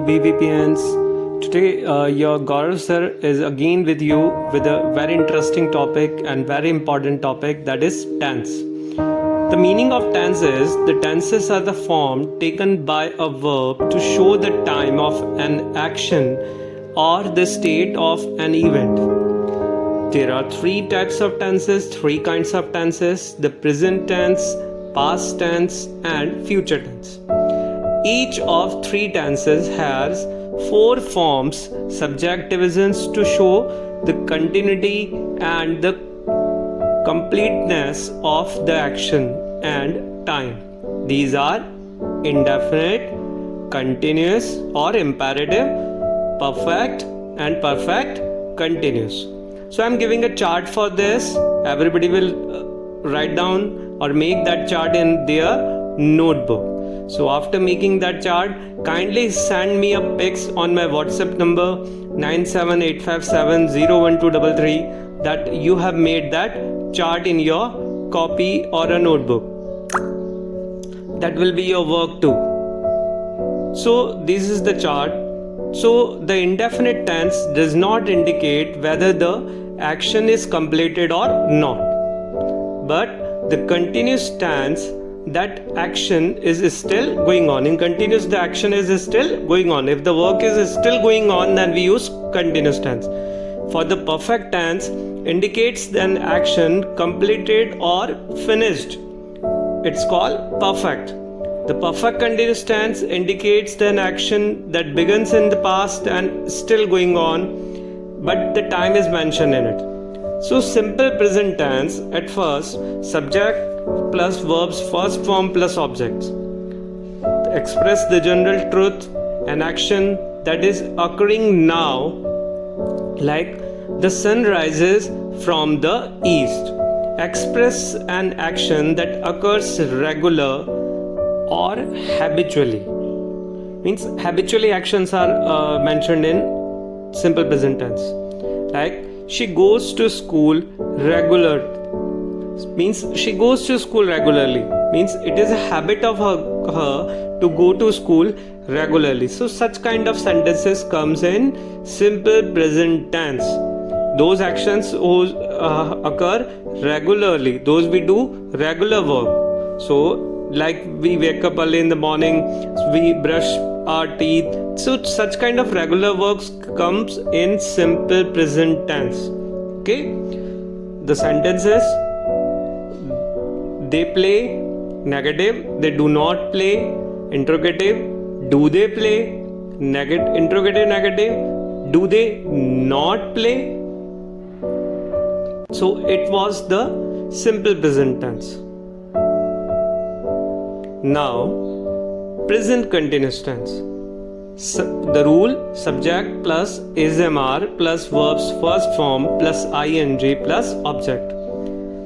BVPNs. Today your Gaurav sir is again with you with a very interesting topic and very important topic, that is tense. The meaning of tense is the tenses are the form taken by a verb to show the time of an action or the state of an event. There are three types of tenses, three kinds of tenses: the present tense, past tense, and future tense. Each of three tenses has four forms, subject divisions to show the continuity and the completeness of the action and time. These are indefinite, continuous or imperative, perfect and perfect continuous. So I'm giving a chart for this. Everybody will write down or make that chart in their notebook. So after making that chart, kindly send me a pics on my WhatsApp number 978570123 that you have made that chart in your copy or a notebook. That will be your work too. So this is the chart. So the indefinite tense does not indicate whether the action is completed or not. But the continuous tense, that action is still going on. In continuous, the action is still going on. If the work is still going on, then we use continuous tense. For the perfect tense, indicates an action completed or finished. It's called perfect. The perfect continuous tense indicates an action that begins in the past and still going on, but the time is mentioned in it. So simple present tense, at first, subject plus verbs, first form plus objects, express the general truth, an action that is occurring now, like the sun rises from the east. Express an action that occurs regular or habitually. Means habitually actions are mentioned in simple present tense, like she goes to school regularly. Means she goes to school regularly, means it is a habit of her to go to school regularly. So such kind of sentences comes in simple present tense. Those actions occur regularly, those we do regular work. So like we wake up early in the morning, we brush our teeth. So such kind of regular works comes in simple present tense. Okay, the sentences: they play, negative; they do not play, interrogative; do they play, interrogative, negative; do they not play. So it was the simple present tense. Now present continuous tense. The rule: subject plus SMR plus verbs first form plus ing plus object.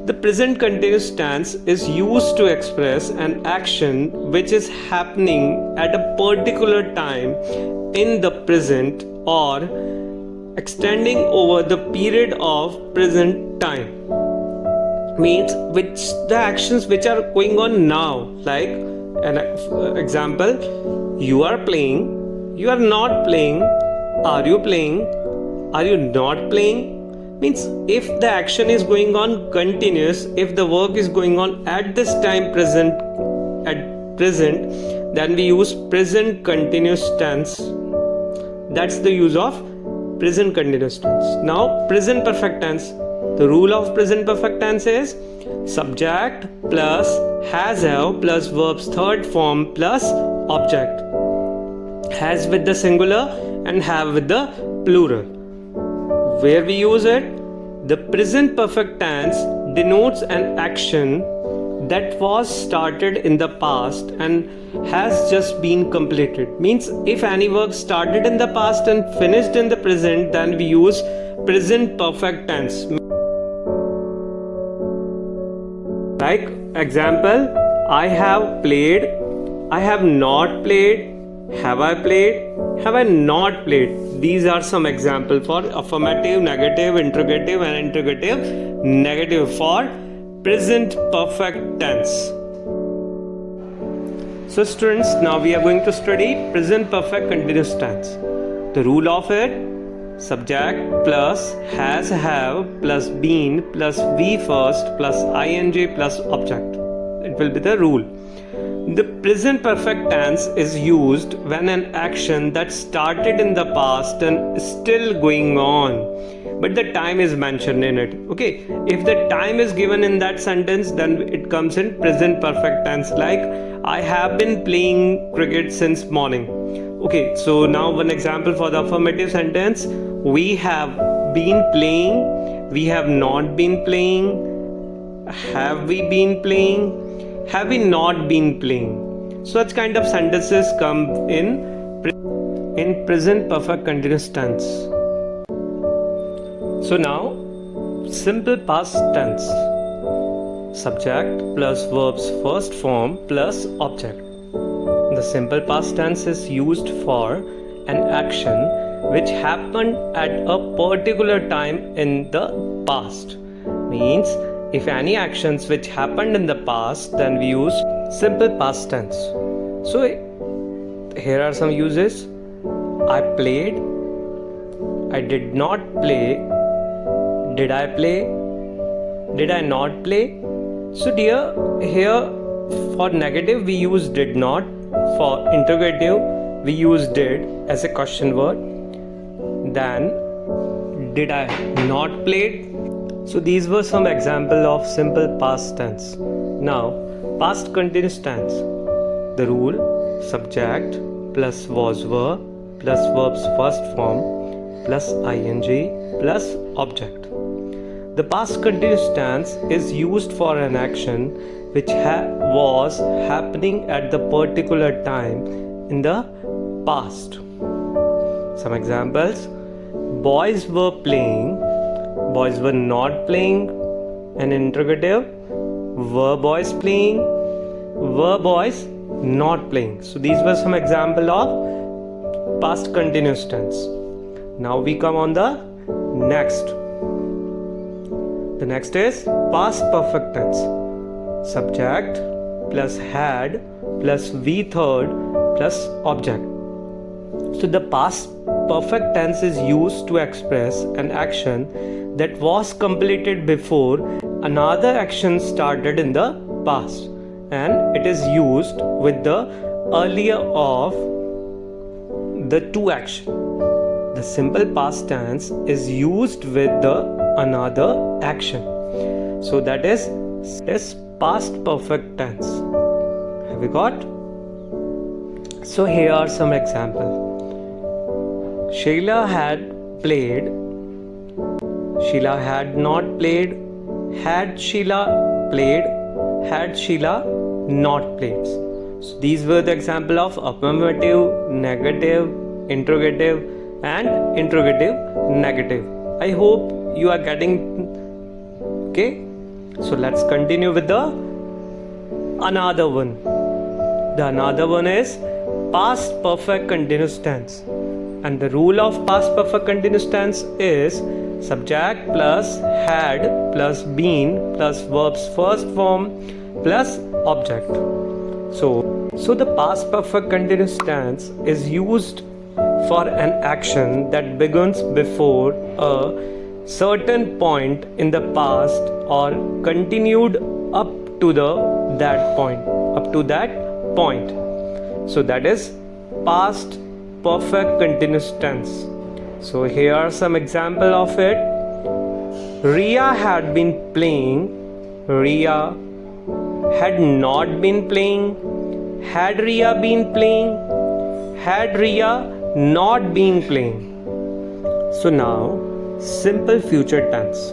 The present continuous tense is used to express an action which is happening at a particular time in the present or extending over the period of present time. Means which the actions which are going on now, like an example: you are playing, you are not playing, are you playing, are you not playing. Means if the action is going on continuous, if the work is going on at this time present, then we use present continuous tense. That's the use of present continuous tense. Now present perfect tense. The rule of present perfect tense is subject plus has have plus verbs third form plus object. Has with the singular and have with the plural. Where we use it? The present perfect tense denotes an action that was started in the past and has just been completed. Means if any work started in the past and finished in the present, then we use present perfect tense. Like example: I have played, I have not played, have I played, have I not played. These are some examples for affirmative, negative, interrogative and interrogative negative for present perfect tense. So So students, now we are going to study present perfect continuous tense. The rule of it: subject plus has, have plus been plus be first plus ing plus object. It will be the rule. The present perfect tense is used when an action that started in the past and is still going on, but the time is mentioned in it. Okay, if the time is given in that sentence, then it comes in present perfect tense, like I have been playing cricket since morning. Okay, so now one example for the affirmative sentence: we have been playing, we have not been playing, have we been playing, have we not been playing. Such kind of sentences come in present perfect continuous tense. So now, simple past tense: subject plus verb's first form plus object. The simple past tense is used for an action which happened at a particular time in the past. Means, if any actions which happened in the past, then we use simple past tense. So here are some uses: I played, I did not play, did I play, did I not play. So dear, here for negative we use did not, for interrogative we use did as a question word, then did I not played. So these were some example of simple past tense. Now past continuous tense. The rule: subject plus was were plus verb's first form plus ing plus object. The past continuous tense is used for an action which was happening at the particular time in the past. Some examples: boys were playing, boys were not playing. An interrogative: were boys playing, were boys not playing. So these were some example of past continuous tense. Now we come on the next. The next is past perfect tense. Subject plus had plus we third plus object. So the past perfect tense is used to express an action that was completed before another action started in the past, and it is used with the earlier of the two actions. The simple past tense is used with the another action. So that is past perfect tense. Have you got? So here are some examples. Sheila had played, Sheila had not played, had Sheila played, had Sheila not played. So these were the example of affirmative, negative, interrogative and interrogative negative. I hope you are getting. Okay, so let's continue with the another one. The another one is past perfect continuous tense, and the rule of past perfect continuous tense is subject plus had plus been plus verb's first form plus object. So the past perfect continuous tense is used for an action that begins before a certain point in the past or continued up to that point. So that is past perfect continuous tense. So here are some example of it. Ria had been playing, Ria had not been playing, had Ria been playing, had Ria not been playing. So now simple future tense.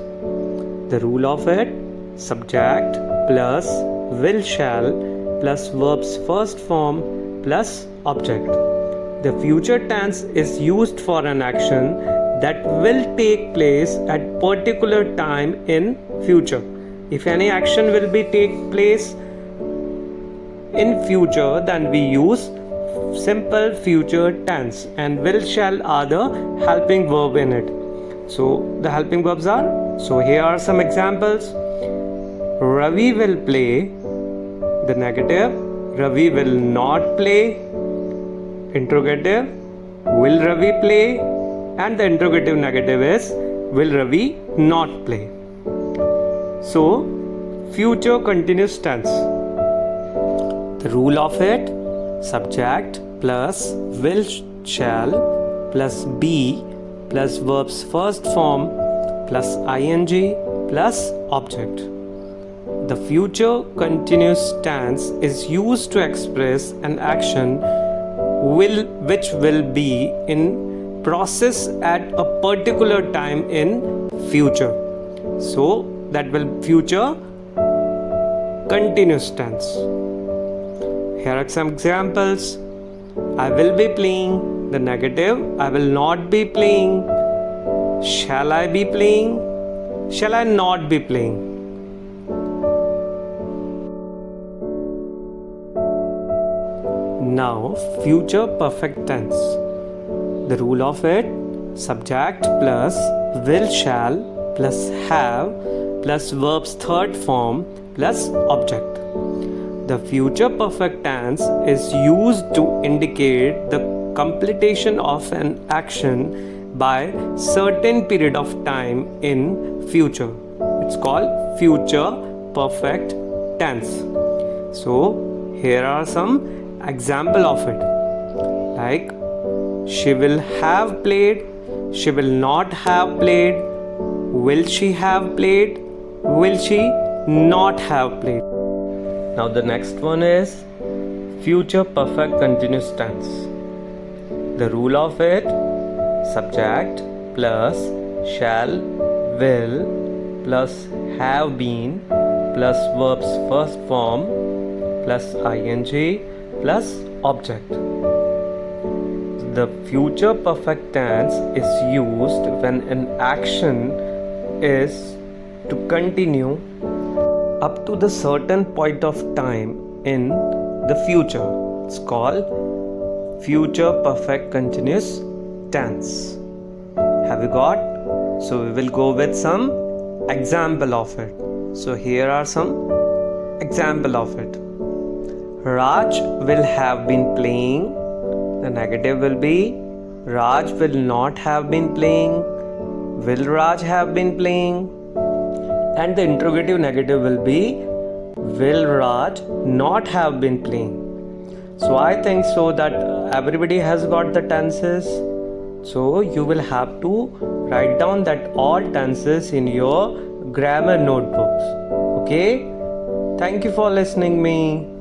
The rule of it: subject plus will shall plus verb's first form plus object. The future tense is used for an action that will take place at particular time in future. If any action will be take place in future, then we use simple future tense, and will shall are the helping verb in it. So the helping verbs are, so here are some examples. Ravi will play, the negative, Ravi will not play. Interrogative, will Ravi play? And the interrogative negative is, will Ravi not play? So, future continuous tense. The rule of it: subject plus will shall plus be plus verb's first form plus ing plus object. The future continuous tense is used to express an action which will be in process at a particular time in future. So that will future continuous tense. Here are some examples. I will be playing. The negative, I will not be playing. Shall I be playing? Shall I not be playing? Now, future perfect tense. The rule of it: subject plus will shall plus have plus verb's third form plus object. The future perfect tense is used to indicate the completion of an action by certain period of time in future. It's called future perfect tense. So here are some example of it, like she will have played, she will not have played, will she have played, will she not have played. Now the next one is future perfect continuous tense. The rule of it: subject plus shall, will plus have been plus verb's first form plus ing plus object. The future perfect tense is used when an action is to continue up to the certain point of time in the future. It's called future perfect continuous tense. Have you got? So we will go with some example of it. So here are some example of it. Raj will have been playing. The negative will be, Raj will not have been playing. Will Raj have been playing? And the interrogative negative will be, will Raj not have been playing? So I think so that everybody has got the tenses. So you will have to write down that all tenses in your grammar notebooks. Okay? Thank you for listening me.